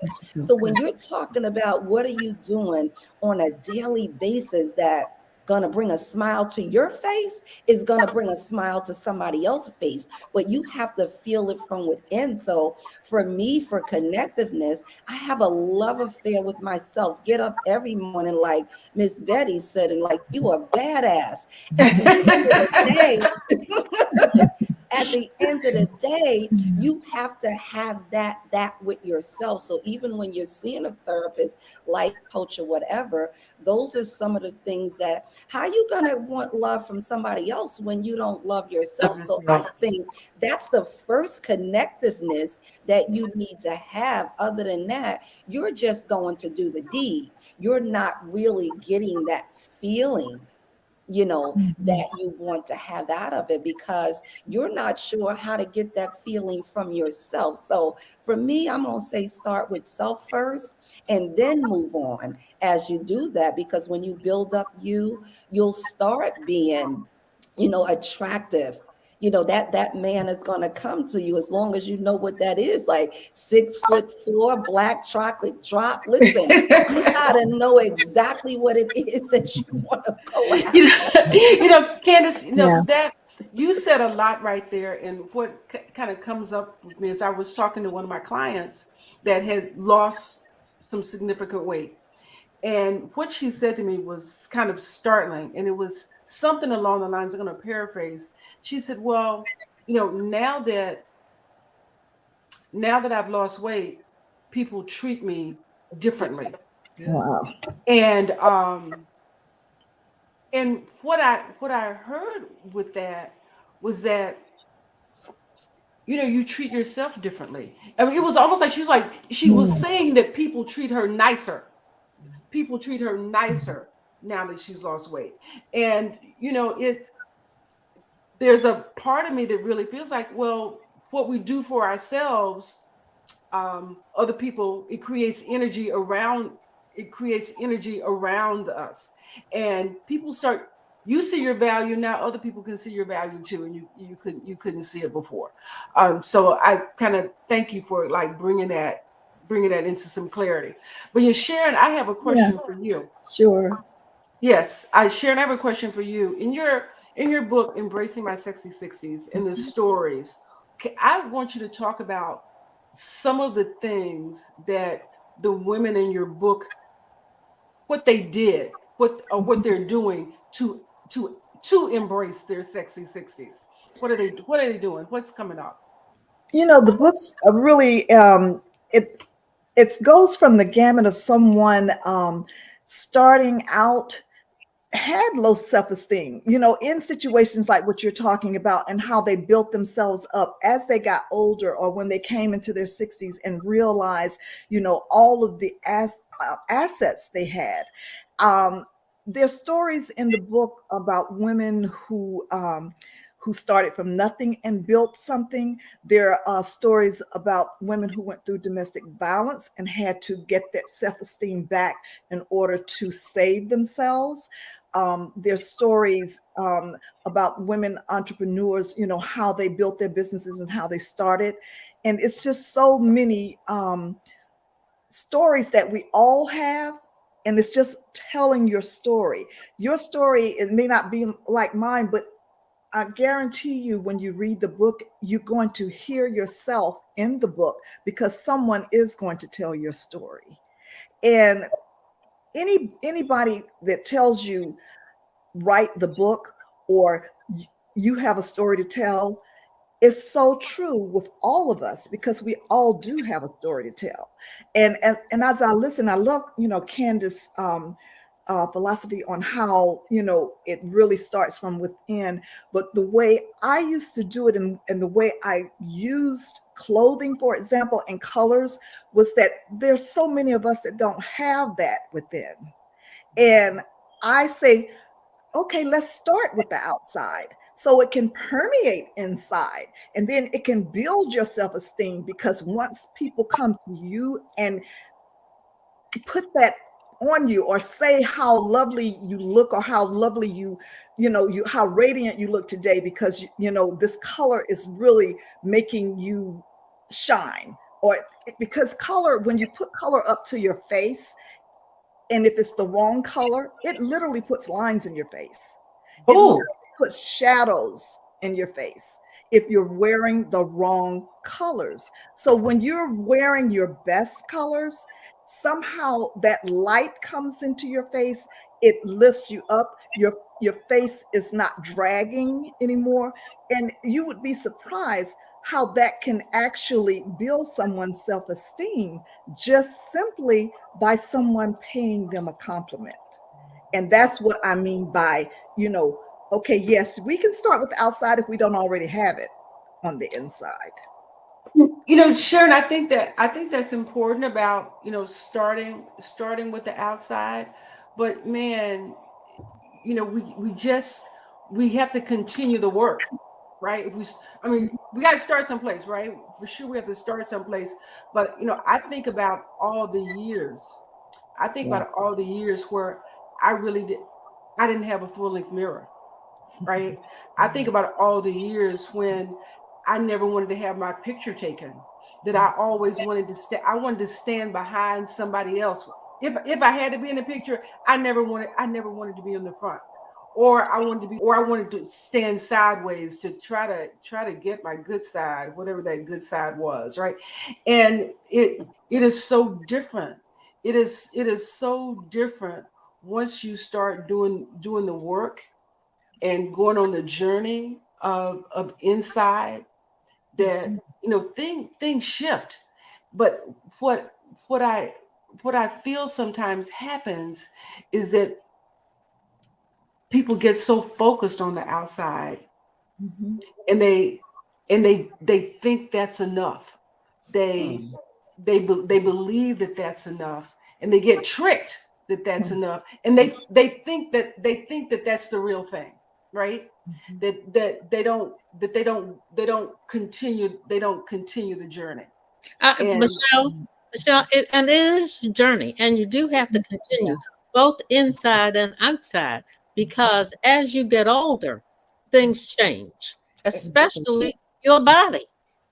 So when you're talking about what are you doing on a daily basis that gonna bring a smile to your face, is gonna bring a smile to somebody else's face, but you have to feel it from within. So for me, for connectiveness, I have a love affair with myself. Get up every morning, like Miss Betty said, and like, you are badass. At the end of the day, at the end of the day, you have to have that with yourself. So even when you're seeing a therapist, life coach, or whatever, those are some of the things that, how you gonna want love from somebody else when you don't love yourself? So I think that's the first connectiveness that you need to have. Other than that, you're just going to do the deed. You're not really getting that feeling, you know, that you want to have out of it, because you're not sure how to get that feeling from yourself. So for me, I'm going to say start with self first and then move on as you do that, because when you build up you'll start being, you know, attractive. You know, that man is going to come to you, as long as you know what that is, like 6'4", black chocolate drop. Listen, you got to know exactly what it is that you want to go after. Candice, that you said a lot right there. And what kind of comes up with me is, I was talking to one of my clients that had lost some significant weight. And what she said to me was kind of startling. And it was something along the lines, I'm going to paraphrase. She said, well, now that I've lost weight, people treat me differently. Wow. And what I heard with that was that, you treat yourself differently. I mean, it was almost like she was saying that people treat her nicer. People treat her nicer now that she's lost weight. And, there's a part of me that really feels like, well, what we do for ourselves, other people, it creates energy around us. And people start, you see your value now, other people can see your value too, and you couldn't see it before. So I kind of thank you for like bringing that into some clarity. But Sharon, I have a question for you. Sure. Yes, Sharon, I have a question for you. In your book, Embracing My Sexy 60s, and the stories, I want you to talk about some of the things that the women in your book, what they did, what they're doing to embrace their sexy 60s. What are they doing? What's coming up? The books are really it goes from the gamut of someone starting out, had low self-esteem, in situations like what you're talking about, and how they built themselves up as they got older, or when they came into their 60s and realized, all of the assets they had. There's stories in the book about women who started from nothing and built something. There are stories about women who went through domestic violence and had to get that self-esteem back in order to save themselves. There's stories about women entrepreneurs, how they built their businesses and how they started. And it's just so many stories that we all have. And it's just telling your story. Your story, it may not be like mine, but I guarantee you, when you read the book, you're going to hear yourself in the book, because someone is going to tell your story. And anybody that tells you write the book, or you have a story to tell, is so true with all of us, because we all do have a story to tell. And as I listen, I love Candice philosophy on how it really starts from within. But the way I used to do it, and the way I used clothing, for example, and colors, was that there's so many of us that don't have that within. And I say, okay, let's start with the outside so it can permeate inside, and then it can build your self-esteem, because once people come to you and put that on you, or say how lovely you look, or how lovely you how radiant you look today, because this color is really making you shine. Or because color, when you put color up to your face, and if it's the wrong color, it literally puts lines in your face. It Oh, literally puts shadows in your face if you're wearing the wrong colors. So when you're wearing your best colors, somehow that light comes into your face. It lifts you up. Your face is not dragging anymore. And you would be surprised how that can actually build someone's self-esteem, just simply by someone paying them a compliment. And that's what I mean by, okay, yes, we can start with the outside if we don't already have it on the inside. Sharon, I think that's important about, starting with the outside. But man, we have to continue the work, right? We got to start someplace, right? For sure, we have to start someplace. But I think about all the years. I think about all the years where I didn't have a full length mirror, right? I think about all the years when I never wanted to have my picture taken. That I always wanted to I wanted to stand behind somebody else. If I had to be in the picture, I never wanted to be in the front. Or I wanted to stand sideways to try to get my good side, whatever that good side was, right? And it is so different. It is so different once you start doing the work and going on the journey of inside, that things shift. But what what I what I feel sometimes happens is that people get so focused on the outside, and they think that's enough. They believe that that's enough, and they get tricked that that's enough, and they think that that's the real thing, right? That they don't continue the journey. And Michelle, and it is a journey, and you do have to continue both inside and outside, because as you get older, things change, especially your body.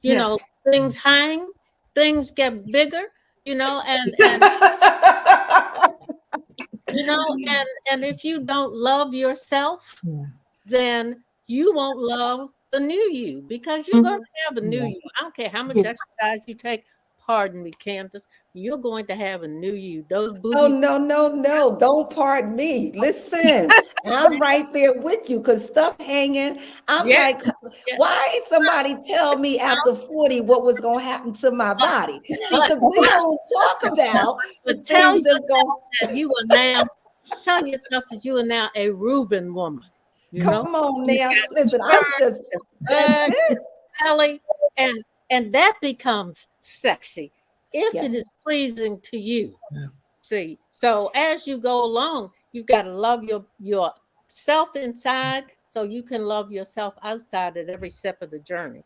yes. Things hang, things get bigger, and and if you don't love yourself, then you won't love the new you, because you're going to have a new you. I don't care how much exercise you take. Pardon me, Candice. You're going to have a new you. Those Oh, boobies. no, no, no. Don't pardon me. Listen, I'm right there with you because stuff hanging. I'm Yeah, like, yeah. why did somebody tell me after 40 what was going to happen to my body? See, because we don't talk about the But tell things that's going that you are now, tell yourself that you are now a Reuben woman. to come on You now. got Listen, I'm just, that's butt, it. belly, and that becomes sexy if it Yes. is pleasing to you. See, so as you go along, you've got to love your self inside so you can love yourself outside at every step of the journey.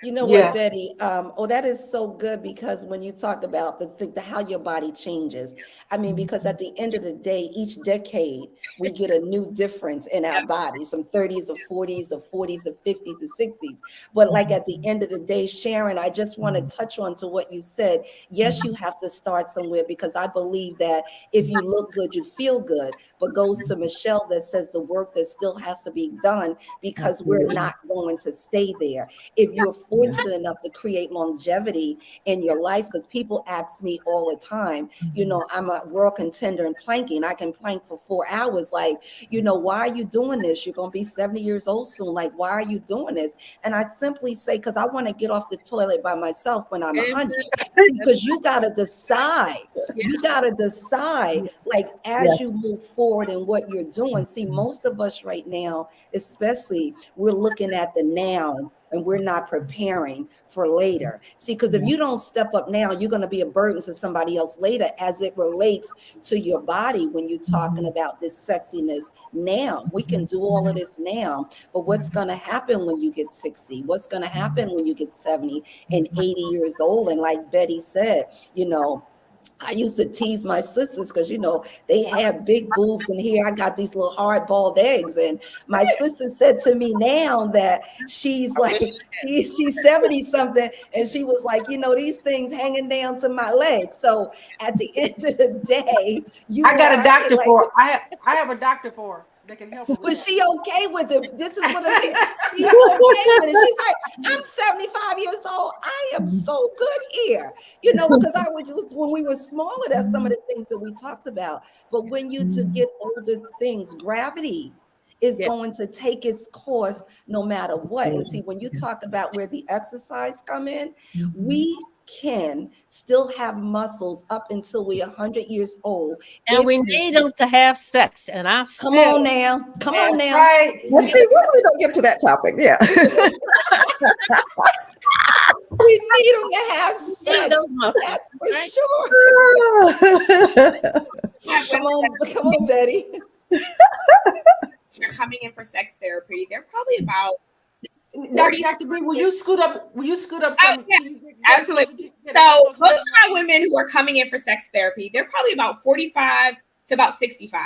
You know what, Yeah. Betty? That is so good, because when you talk about the how your body changes, I mean, because at the end of the day, each decade we get a new difference in our bodies, from 30s to 40s to 40s to 50s to 60s. But like at the end of the day, Sharon, I just want to touch on to what you said. Yes, you have to start somewhere, because I believe that if you look good, you feel good. But goes to Michelle that says the work that still has to be done, because we're not going to stay there. If you're fortunate enough to create longevity in your life, because people ask me all the time, I'm a world contender in planking. I can plank for 4 hours. Like, why are you doing this? You're going to be 70 years old soon. Like, why are you doing this? And I simply say, because I want to get off the toilet by myself when I'm 100. Because you got to decide. You got to decide, like, as you move forward in what you're doing. See, most of us right now, especially, we're looking at the now and we're not preparing for later. See, because if you don't step up now, you're going to be a burden to somebody else later as it relates to your body. When you're talking about this sexiness now, we can do all of this now, but what's going to happen when you get 60? What's going to happen when you get 70 and 80 years old? And like Betty said, I used to tease my sisters because, they have big boobs, and here I got these little hard-boiled eggs. And my sister said to me now that she's like, she's 70 something, and she was like, these things hanging down to my legs. So at the end of the day, I got a doctor for her. I have a doctor for her that can help her with was that. she okay with it? This is what I'm saying. She's okay with it. She's like, I'm 75 years old. I am so good here. Because I was just, when we were smaller, that's some of the things that we talked about. But when you to get older things, gravity is going to take its course no matter what. And see, when you talk about where the exercise come in, we can still have muscles up until we're 100 years old. And we need them to have sex. And Come on now. Right. Let's see, we don't get to that topic. Yeah. We need them to have sex. That's for sure. Come on, Betty. They're coming in for sex therapy. They're probably about Dr. B, will you scoot up some? Yeah, absolutely. So most of my women who are coming in for sex therapy, they're probably about 45 to about 65.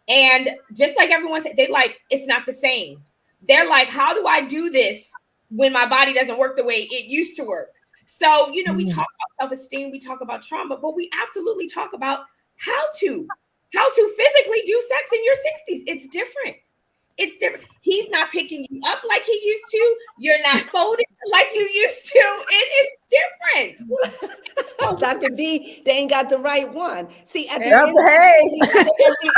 And just like everyone said, it's not the same. They're like, how do I do this when my body doesn't work the way it used to work? So, we talk about self-esteem, we talk about trauma, but we absolutely talk about how to physically do sex in your 60s. It's different. It's different. He's not picking you up like he used to. You're not folded like you used to. It is different. Dr. B, they ain't got the right one. See, at the Hey.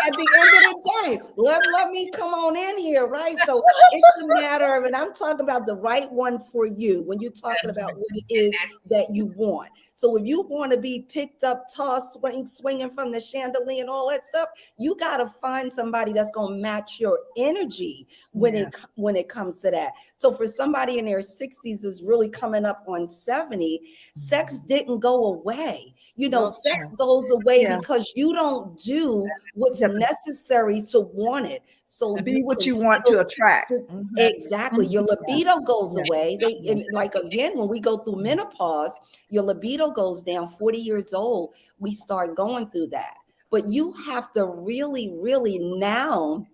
end of the day, let me come on in here, right? So it's a matter of, and I'm talking about the right one for you when you're talking about what it is that you want. So if you want to be picked up, tossed, swinging from the chandelier and all that stuff, you got to find somebody that's going to match your energy when it comes to that. So for somebody in their 60s is really coming up on 70, sex didn't go away. Sex goes away because you don't do what's necessary to want it. So be what you want to attract. Exactly. Your libido goes away. Again, when we go through menopause, your libido goes down. 40 years old, we start going through that. But you have to really, really now,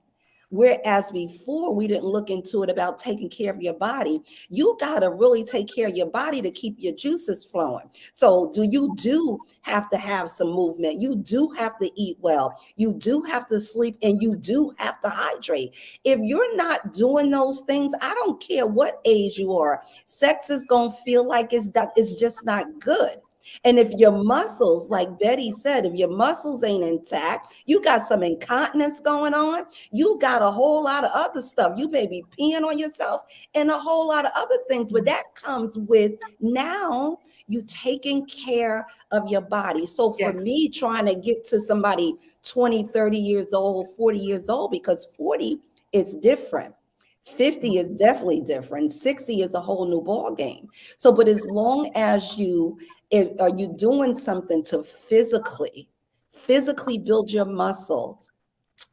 whereas before we didn't look into it about taking care of your body, you got to really take care of your body to keep your juices flowing. So you do have to have some movement. You do have to eat well. You do have to sleep, and you do have to hydrate. If you're not doing those things, I don't care what age you are, sex is going to feel like it's just not good. And if your muscles, like Betty said, if your muscles ain't intact, you got some incontinence going on, you got a whole lot of other stuff. You may be peeing on yourself and a whole lot of other things, but that comes with now you taking care of your body. So for me, trying to get to somebody 20, 30 years old, 40 years old, because 40 is different. 50 is definitely different. 60 is a whole new ball game. So, but as long as are you doing something to physically build your muscles?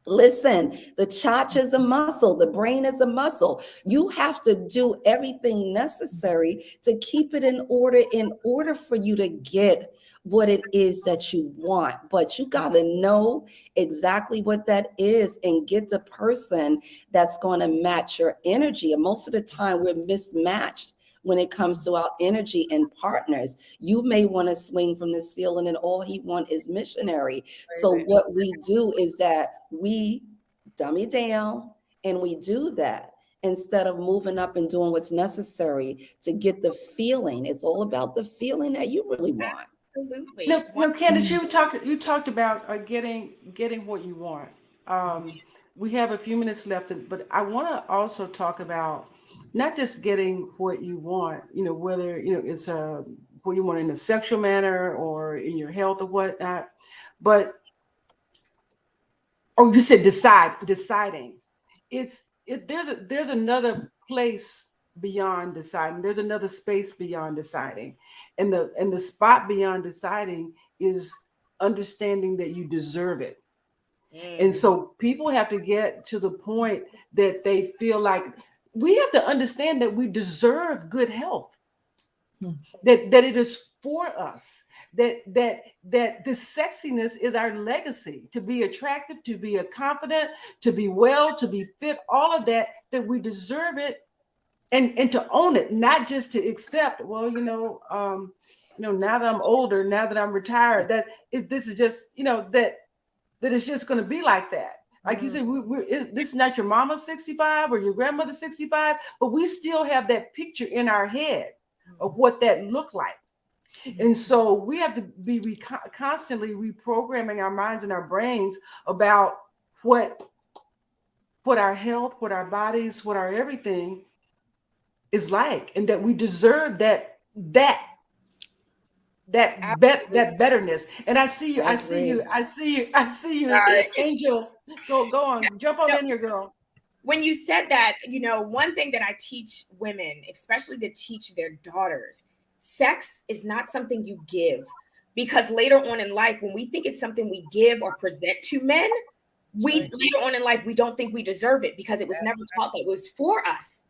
Listen, the cha-cha is a muscle. The brain is a muscle. You have to do everything necessary to keep it in order for you to get what it is that you want. But you got to know exactly what that is and get the person that's going to match your energy. And most of the time we're mismatched when it comes to our energy and partners. You may want to swing from the ceiling and all he wants is missionary. So what we do is that we dummy down and we do that instead of moving up and doing what's necessary to get the feeling. It's all about the feeling that you really want. Absolutely. No, Candice, you talked about getting what you want. We have a few minutes left, but I want to also talk about not just getting what you want, whether it's what you want in a sexual manner or in your health or whatnot, but you said deciding. There's another place beyond deciding. There's another space beyond deciding. And the spot beyond deciding is understanding that you deserve it. And so people have to get to the point that they feel like we have to understand that we deserve good health, that it is for us, that this sexiness is our legacy, to be attractive, to be a confident, to be well, to be fit, all of that we deserve it, and to own it, not just to accept, well, now that I'm older, now that I'm retired, this is just, that it's just going to be like that. Like you said, this is not your mama's 65 or your grandmother's 65, but we still have that picture in our head of what that looked like. And so we have to be constantly reprogramming our minds and our brains about what our health, what our bodies, what our everything is like, and that we deserve that betterness. And I see you, Angel. Go on, jump on in here, girl. When you said that, one thing that I teach women, especially to teach their daughters, sex is not something you give, because later on in life, when we think it's something we give or present to men, later on in life, we don't think we deserve it because it was never taught that it was for us.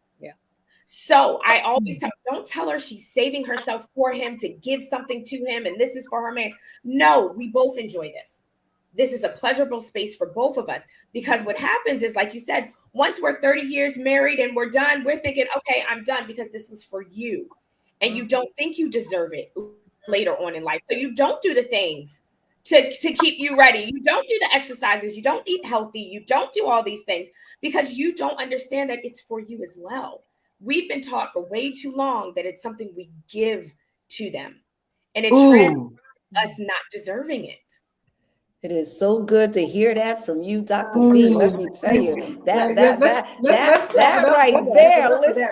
So I always don't tell her she's saving herself for him to give something to him and this is for her man. No, we both enjoy this. This is a pleasurable space for both of us, because what happens is, like you said, once we're 30 years married and we're done, we're thinking, okay, I'm done because this was for you. And you don't think you deserve it later on in life. So you don't do the things to keep you ready. You don't do the exercises. You don't eat healthy. You don't do all these things because you don't understand that it's for you as well. We've been taught for way too long that it's something we give to them. And it translates us not deserving it. It is so good to hear that from you, Dr. B. Let me tell you, that right there, listen,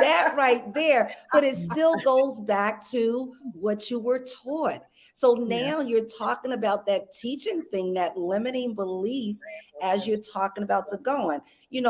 that right there. But it still goes back to what you were taught. So now you're talking about that teaching thing, that limiting beliefs, as you're talking about to go on.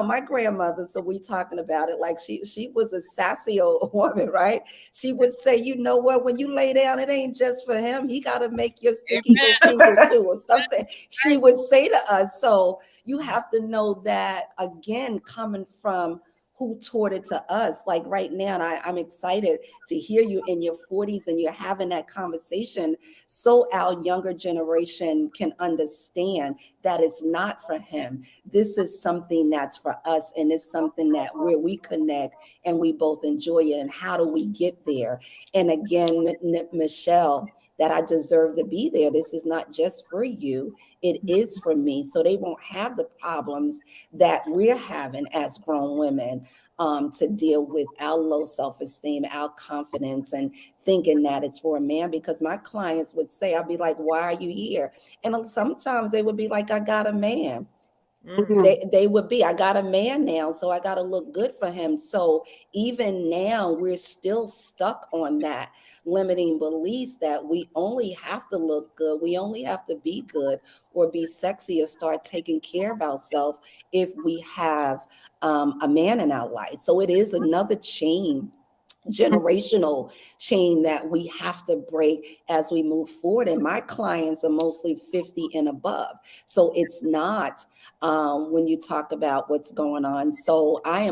My grandmother, so we talking about it like she was a sassy old woman, right? She would say, you know what, when you lay down, it ain't just for him. He got to make your sticky go tingle too, or something. She would say to us. So you have to know that, again, coming from who taught it to us. Like right now, and I'm excited to hear you in your 40s and you're having that conversation so our younger generation can understand that it's not for him. This is something that's for us, and it's something that where we connect and we both enjoy it. And how do we get there? And again, Michelle, that I deserve to be there. This is not just for you. It is for me. So they won't have the problems that we're having as grown women to deal with our low self-esteem, our confidence, and thinking that it's for a man. Because my clients would say, I'll be like, why are you here? And sometimes they would be like, I got a man. They would be, I got a man now, so I got to look good for him. So even now, we're still stuck on that limiting beliefs that we only have to look good, we only have to be good or be sexy or start taking care of ourselves if we have a man in our life. So it is another generational chain that we have to break as we move forward. And my clients are mostly 50 and above. So it's not when you talk about what's going on. So I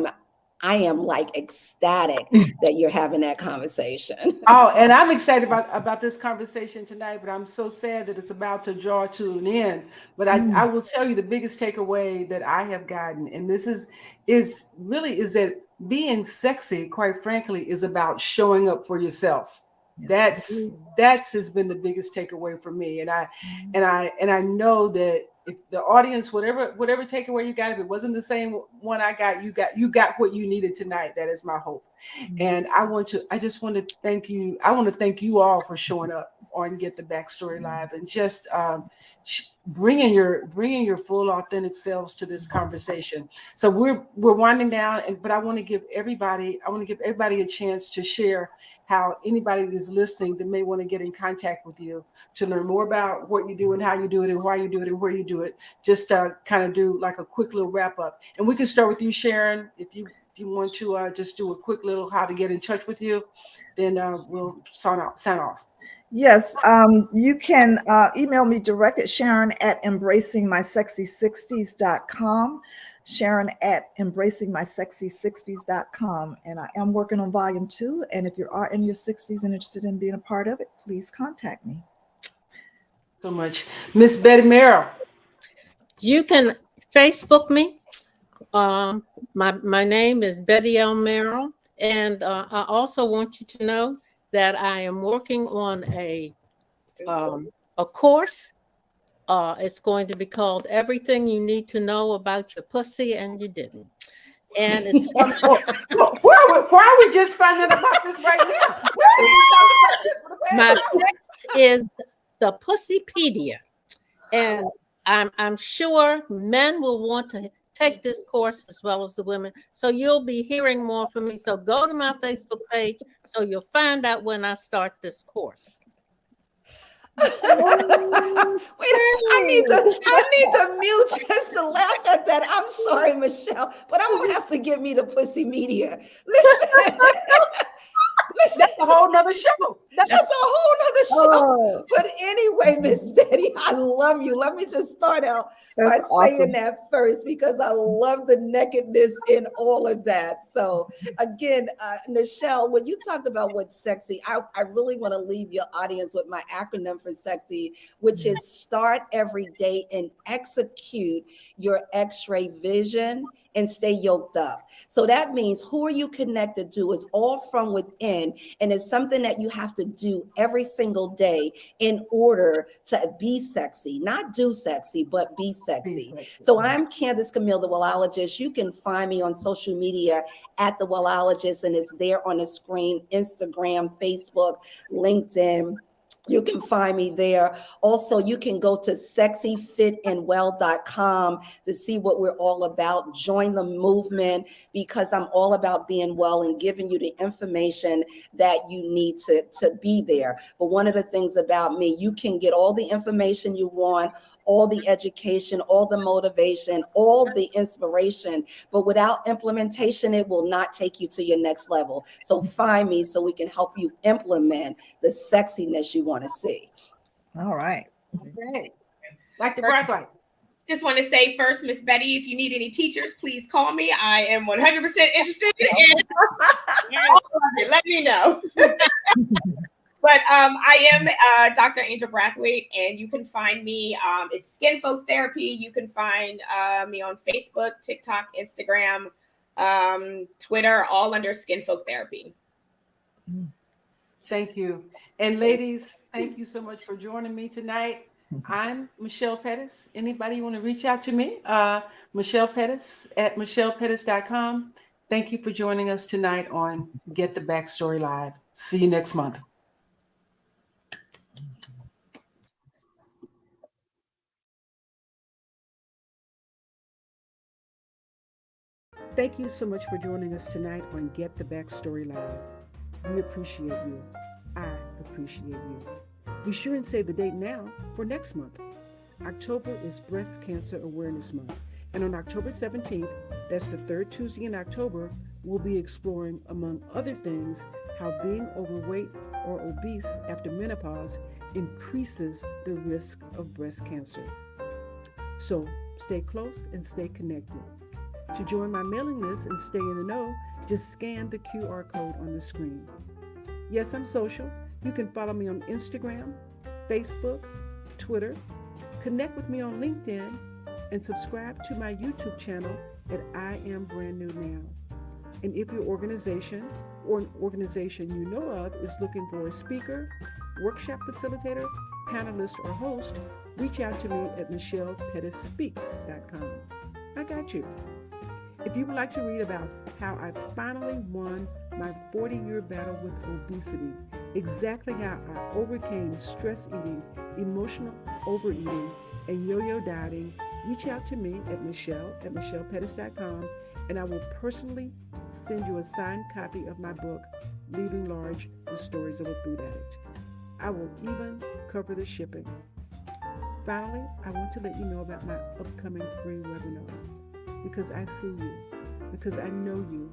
am like ecstatic that you're having that conversation. Oh, and I'm excited about this conversation tonight, but I'm so sad that it's about to draw to an end. But I will tell you the biggest takeaway that I have gotten, and this is that being sexy, quite frankly, is about showing up for yourself. That's has been the biggest takeaway for me. And I know that if the audience, whatever takeaway you got, if it wasn't the same one I got, you got what you needed tonight. That is my hope. And I just want to thank you. I want to thank you all for showing up on Get the Backstory Live and just bringing your full authentic selves to this conversation. So we're winding down, but I want to give everybody a chance to share how anybody that's listening that may want to get in contact with you to learn more about what you do and how you do it and why you do it and where you do it. Just kind of do like a quick little wrap up. And we can start with you, Sharon, if you if you want to just do a quick little how to get in touch with you, then we'll sign off. Yes, you can email me direct at Sharon@embracingmysexy60s.com. Sharon@embracingmysexy60s.com. And I am working on volume 2. And if you are in your 60s and interested in being a part of it, please contact me. So much. Miss Betty Merrill. You can Facebook me. My name is Betty L. Merrill. And I also want you to know that I am working on a course. It's going to be called Everything You Need to Know About Your Pussy and You Didn't. And it's why are we just finding out about this right now? My text is the Pussypedia. And I'm sure men will want to take this course as well as the women. So you'll be hearing more from me. So go to my Facebook page so you'll find out when I start this course. Wait, I need to mute just to laugh at that. I'm sorry, Michelle, but I'm gonna have to give me the pussy media. Listen. That's a whole nother show. That's a whole nother show. But anyway, Miss Betty, I love you. Let me just start out by saying that first, because I love the nakedness in all of that. So again, Michelle, when you talk about what's sexy, I really want to leave your audience with my acronym for sexy, which is start every day and execute your X-ray vision and stay yoked up. So that means who are you connected to? It's all from within, and it's something that you have to do every single day in order to be sexy, not do sexy, but be sexy. So I'm Candice Camille, the Wellologist. You can find me on social media at the Wellologist, and it's there on the screen: Instagram, Facebook, LinkedIn. You can find me there. Also, you can go to sexyfitandwell.com to see what we're all about. Join the movement, because I'm all about being well and giving you the information that you need to be there. But one of the things about me, you can get all the information you want, all the education, all the motivation, all the inspiration, but without implementation, it will not take you to your next level. So find me so we can help you implement the sexiness you want to see. All right. Okay. Dr. Braithwaite. Just want to say first, Miss Betty, if you need any teachers, please call me. I am 100% interested in let me know. But I am Dr. Angel Braithwaite, and you can find me. It's Skin Folk Therapy. You can find me on Facebook, TikTok, Instagram, Twitter, all under Skin Folk Therapy. Thank you. And ladies, thank you so much for joining me tonight. I'm Michelle Petties. Anybody want to reach out to me? Michelle Petties at michellepettis.com. Thank you for joining us tonight on Get the Backstory Live. See you next month. Thank you so much for joining us tonight on Get the Backstory Live. We appreciate you. I appreciate you. Be sure and save the date now for next month. October is Breast Cancer Awareness Month. And on October 17th, that's the third Tuesday in October, we'll be exploring, among other things, how being overweight or obese after menopause increases the risk of breast cancer. So stay close and stay connected. To join my mailing list and stay in the know, just scan the QR code on the screen. Yes, I'm social. You can follow me on Instagram, Facebook, Twitter, connect with me on LinkedIn, and subscribe to my YouTube channel at I Am Brand New Now. And if your organization or an organization you know of is looking for a speaker, workshop facilitator, panelist, or host, reach out to me at michellepetisspeaks.com. I got you. If you would like to read about how I finally won my 40-year battle with obesity, exactly how I overcame stress eating, emotional overeating, and yo-yo dieting, reach out to me at michellepettis.com, and I will personally send you a signed copy of my book, Leaving Large, The Stories of a Food Addict. I will even cover the shipping. Finally, I want to let you know about my upcoming free webinar, because I see you. because I know you.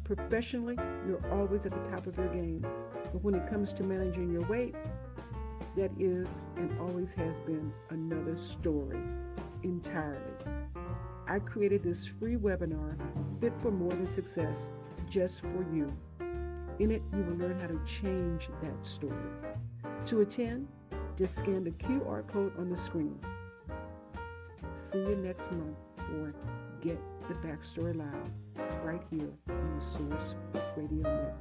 Professionally, you're always at the top of your game. But when it comes to managing your weight, that is and always has been another story entirely. I created this free webinar, Fit for More Than Success, just for you. In it, you will learn how to change that story. To attend, just scan the QR code on the screen. See you next month for Get the Backstory Live, right here on the Source Radio Network.